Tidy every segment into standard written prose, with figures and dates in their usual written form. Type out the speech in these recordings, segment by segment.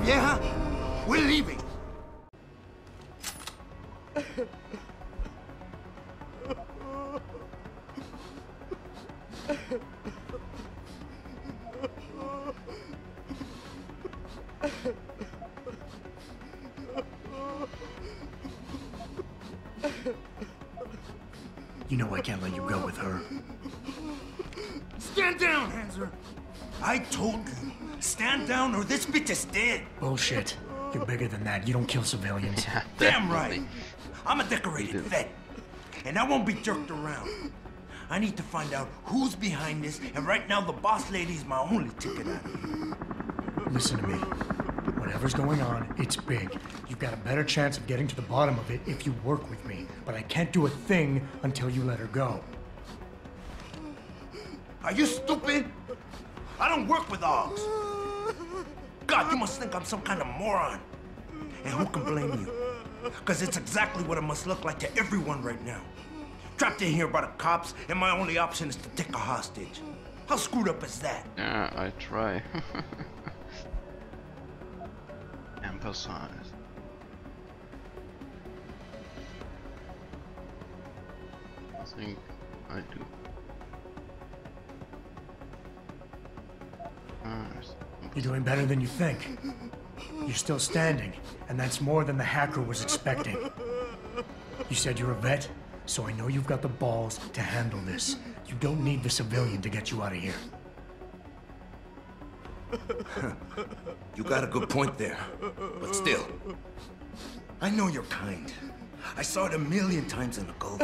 la vieja? We're leaving. You know I can't let you go with her. Stand down, Hanser. I told you, stand down or this bitch is dead. Bullshit. You're bigger than that. You don't kill civilians. Yeah, Damn definitely. right. I'm a decorated vet, and I won't be jerked around. I need to find out who's behind this, and right now the boss lady's my only ticket out of here. Listen to me. Whatever's going on, it's big. You've got a better chance of getting to the bottom of it if you work with me. But I can't do a thing until you let her go. Are you stupid? I don't work with dogs. God, you must think I'm some kind of moron. And who can blame you? Because it's exactly what it must look like to everyone right now. Trapped in here by the cops, and my only option is to take a hostage. How screwed up is that? Yeah, I try. Emphasize. I think I do. You're doing better than you think. You're still standing, and that's more than the hacker was expecting. You said you're a vet, so I know you've got the balls to handle this. You don't need the civilian to get you out of here. You got a good point there, but still. I know you're kind. I saw it 1,000,000 times in the Gulf.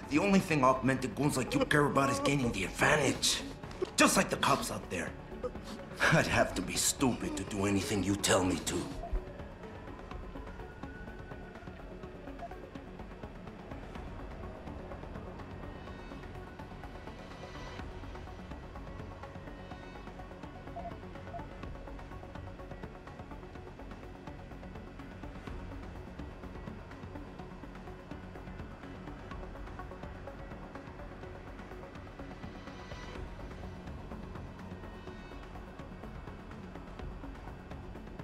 The only thing augmented goons like you care about is gaining the advantage. Just like the cops out there. I'd have to be stupid to do anything you tell me to.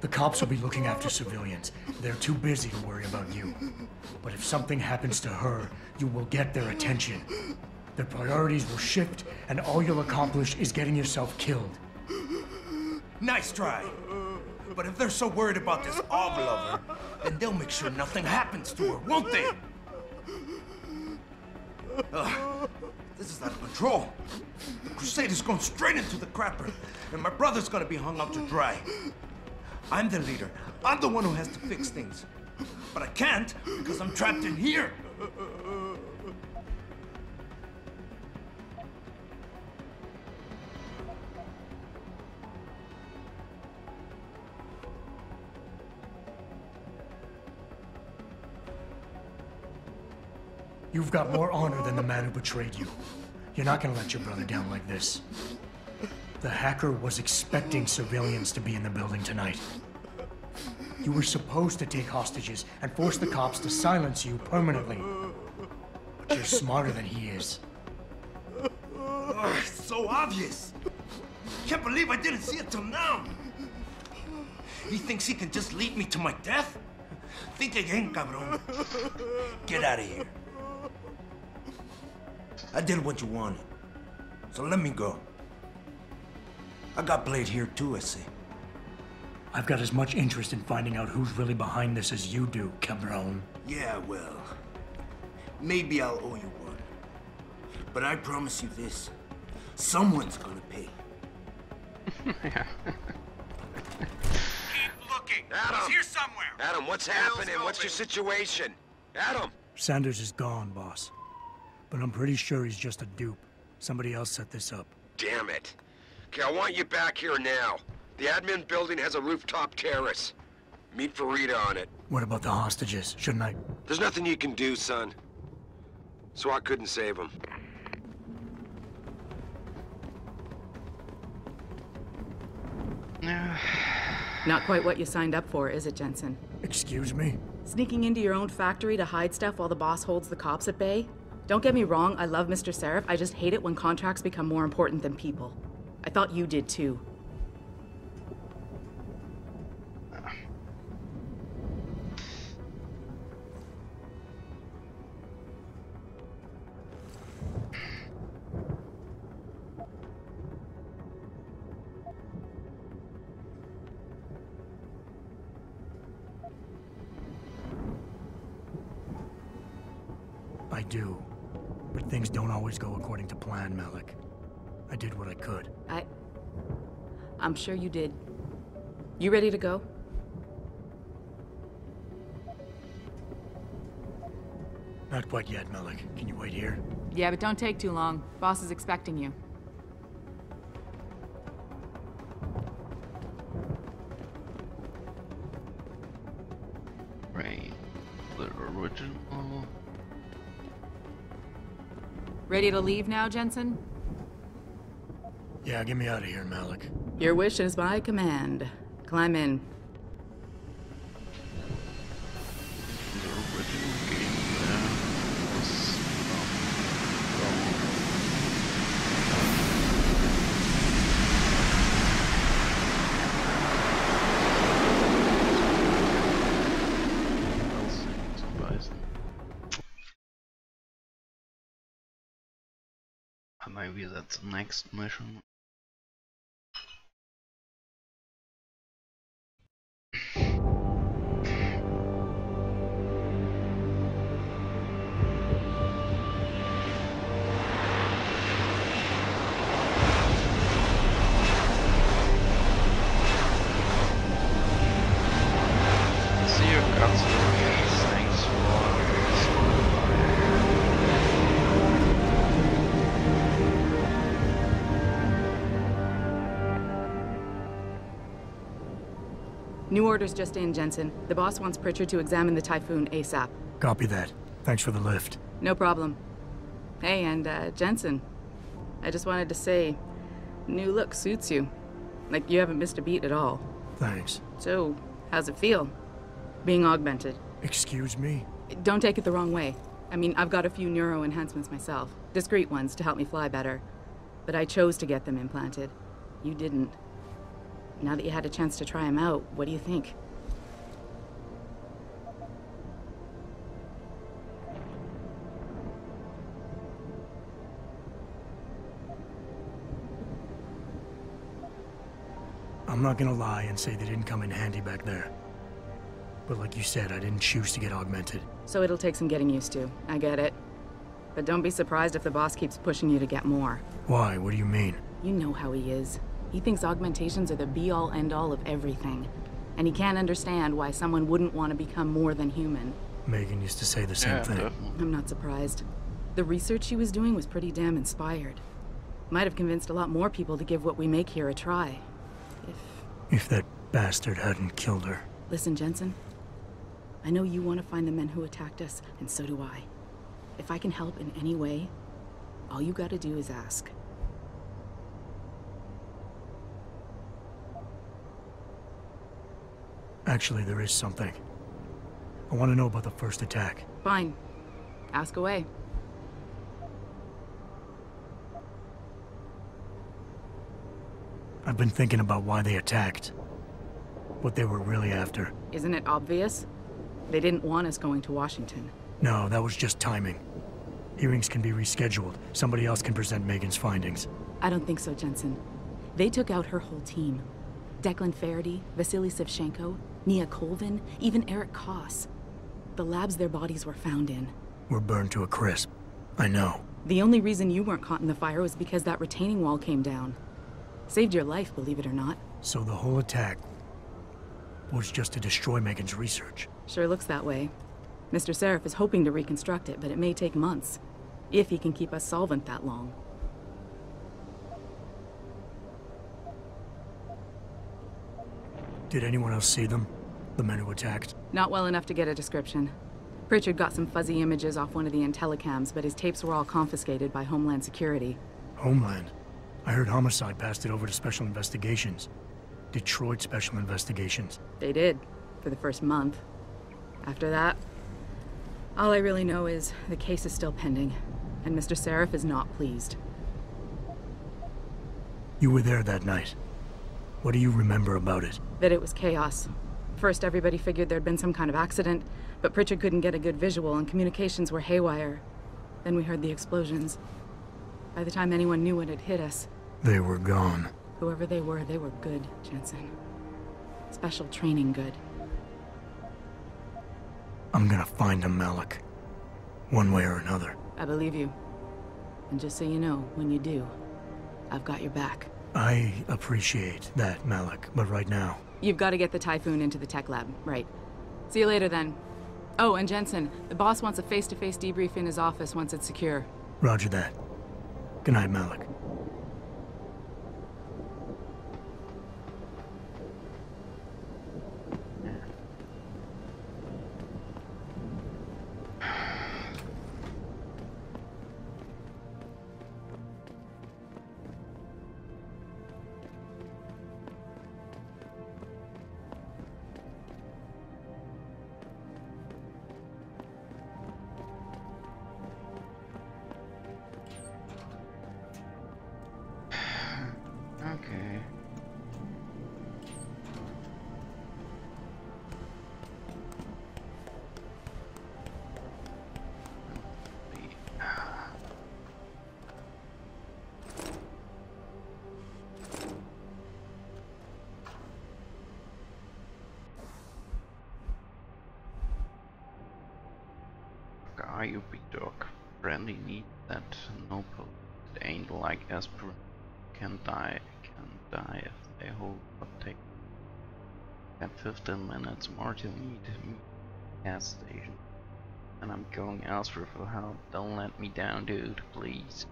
The cops will be looking after civilians. They're too busy to worry about you. But if something happens to her, you will get their attention. Their priorities will shift, and all you'll accomplish is getting yourself killed. Nice try. But if they're so worried about this og lover, then they'll make sure nothing happens to her, won't they? This is out of control. The crusade is going straight into the crapper, and my brother's gonna be hung out to dry. I'm the leader. I'm the one who has to fix things. But I can't because I'm trapped in here. You've got more honor than the man who betrayed you. You're not gonna let your brother down like this. The hacker was expecting civilians to be in the building tonight. You were supposed to take hostages and force the cops to silence you permanently. But you're smarter than he is. It's so obvious. Can't believe I didn't see it till now. He thinks he can just lead me to my death? Think again, cabron. Get out of here. I did what you wanted, so let me go. I got Blade here too, I see. I've got as much interest in finding out who's really behind this as you do, cabron. Yeah, well, maybe I'll owe you one. But I promise you this, someone's gonna pay. Yeah. Keep looking. Adam! He's here somewhere. Adam, what's happening? What's your situation? Adam! Sanders is gone, boss. But I'm pretty sure he's just a dupe. Somebody else set this up. Damn it. Okay, I want you back here now. The admin building has a rooftop terrace. Meet for Rita on it. What about the hostages? Shouldn't I? There's nothing you can do, son. So I couldn't save them. Not quite what you signed up for, is it, Jensen? Excuse me? Sneaking into your own factory to hide stuff while the boss holds the cops at bay? Don't get me wrong, I love Mr. Seraph. I just hate it when contracts become more important than people. I thought you did too. do. But things don't always go according to plan, Malik. I did what I could. I'm sure you did. You ready to go? Not quite yet, Malik. Can you wait here? Yeah, but don't take too long. Boss is expecting you. Right. The original. Ready to leave now, Jensen? Yeah, get me out of here, Malik. Your wish is my command. Climb in. The original game was maybe that's the next mission. See you, Counselor. Thanks for New orders just in, Jensen. The boss wants Pritchard to examine the Typhoon ASAP. Copy that. Thanks for the lift. No problem. Hey, and Jensen, I just wanted to say, new look suits you. Like you haven't missed a beat at all. Thanks. So, how's it feel? Being augmented? Excuse me? Don't take it the wrong way. I mean, I've got a few neuro enhancements myself. Discreet ones to help me fly better. But I chose to get them implanted. You didn't. Now that you had a chance to try them out, what do you think? I'm not gonna lie and say they didn't come in handy back there. But like you said, I didn't choose to get augmented. So it'll take some getting used to. I get it. But don't be surprised if the boss keeps pushing you to get more. Why? What do you mean? You know how he is. He thinks augmentations are the be-all, end-all of everything. And he can't understand why someone wouldn't want to become more than human. Megan used to say the same thing. Definitely. I'm not surprised. The research she was doing was pretty damn inspired. Might have convinced a lot more people to give what we make here a try. If that bastard hadn't killed her. Listen, Jensen. I know you want to find the men who attacked us, and so do I. If I can help in any way, all you gotta do is ask. Actually, there is something. I want to know about the first attack. Fine. Ask away. I've been thinking about why they attacked. What they were really after. Isn't it obvious? They didn't want us going to Washington. No, that was just timing. Hearings can be rescheduled. Somebody else can present Megan's findings. I don't think so, Jensen. They took out her whole team. Declan Faraday, Vasily Savchenko, Nia Colvin, even Eric Koss. The labs their bodies were found in. We're burned to a crisp. I know. The only reason you weren't caught in the fire was because that retaining wall came down. Saved your life, believe it or not. So the whole attack was just to destroy Megan's research. Sure looks that way. Mr. Seraph is hoping to reconstruct it, but it may take months. If he can keep us solvent that long. Did anyone else see them? The men who attacked? Not well enough to get a description. Pritchard got some fuzzy images off one of the Intellicams, but his tapes were all confiscated by Homeland Security. Homeland? I heard Homicide passed it over to Special Investigations. Detroit Special Investigations. They did, for the first month. After that, all I really know is the case is still pending, and Mr. Seraph is not pleased. You were there that night. What do you remember about it? That it was chaos. First, everybody figured there'd been some kind of accident, but Pritchard couldn't get a good visual and communications were haywire. Then we heard the explosions. By the time anyone knew what had hit us... They were gone. Whoever they were good, Jensen. Special training good. I'm gonna find them, Malik. one way or another. I believe you. And just so you know, when you do, I've got your back. I appreciate that, Malik, but right now... You've got to get the Typhoon into the tech lab, right? See you later, then. Oh, and Jensen, the boss wants a face-to-face debrief in his office once it's secure. Roger that. Good night, Malik. Okay. Are you big dog? Brandy need that no pill. It ain't like aspirin. Can die if they hold up take. Got 15 minutes more to meet gas station. And I'm going elsewhere for help. Don't let me down, dude, please.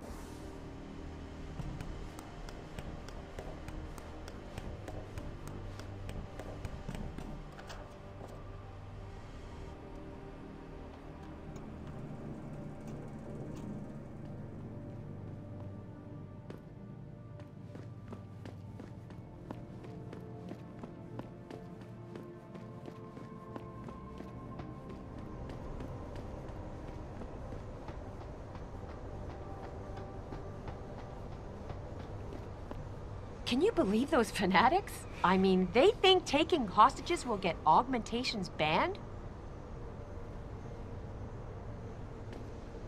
Can you believe those fanatics? I mean, they think taking hostages will get augmentations banned?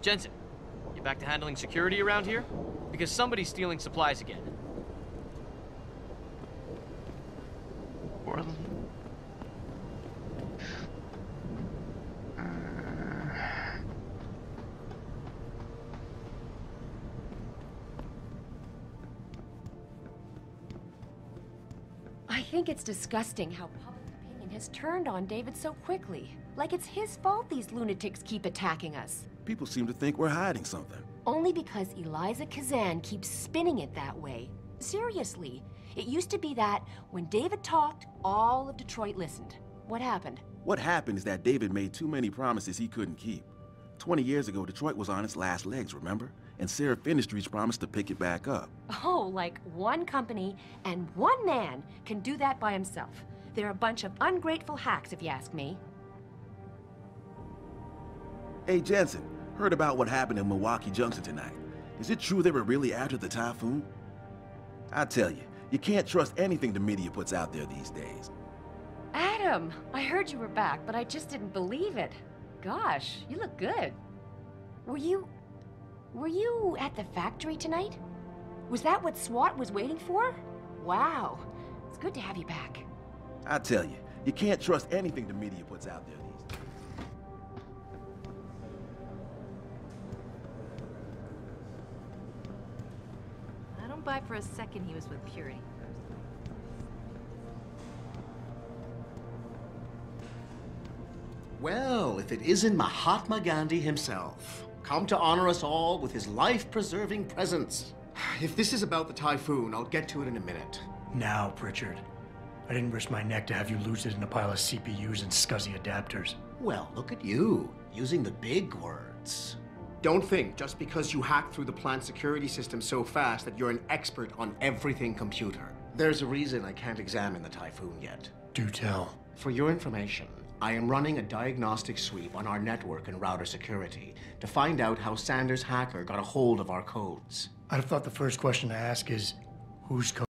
Jensen, you back to handling security around here? Because somebody's stealing supplies again. Or I think it's disgusting how public opinion has turned on David so quickly. Like it's his fault these lunatics keep attacking us. People seem to think we're hiding something. Only because Eliza Kazan keeps spinning it that way. Seriously, it used to be that when David talked, all of Detroit listened. What happened? What happened is that David made too many promises he couldn't keep. 20 years ago, Detroit was on its last legs, remember? And Seraph Industries promised to pick it back up. Oh, like one company and one man can do that by himself. They're a bunch of ungrateful hacks, if you ask me. Hey, Jensen, heard about what happened in Milwaukee Junction tonight. Is it true they were really after the Typhoon? I tell you, you can't trust anything the media puts out there these days. Adam, I heard you were back, but I just didn't believe it. Gosh, you look good. Were you at the factory tonight? Was that what SWAT was waiting for? Wow, it's good to have you back. I tell you, you can't trust anything the media puts out there these days. I don't buy for a second he was with Purity. Well, if it isn't Mahatma Gandhi himself, come to honor us all with his life-preserving presence. If this is about the Typhoon, I'll get to it in a minute. Now, Pritchard. I didn't risk my neck to have you lose it in a pile of CPUs and scuzzy adapters. Well, look at you, using the big words. Don't think just because you hacked through the plant security system so fast that you're an expert on everything computer. There's a reason I can't examine the Typhoon yet. Do tell. For your information, I am running a diagnostic sweep on our network and router security to find out how Sanders' hacker got a hold of our codes. I'd have thought the first question to ask is, whose code?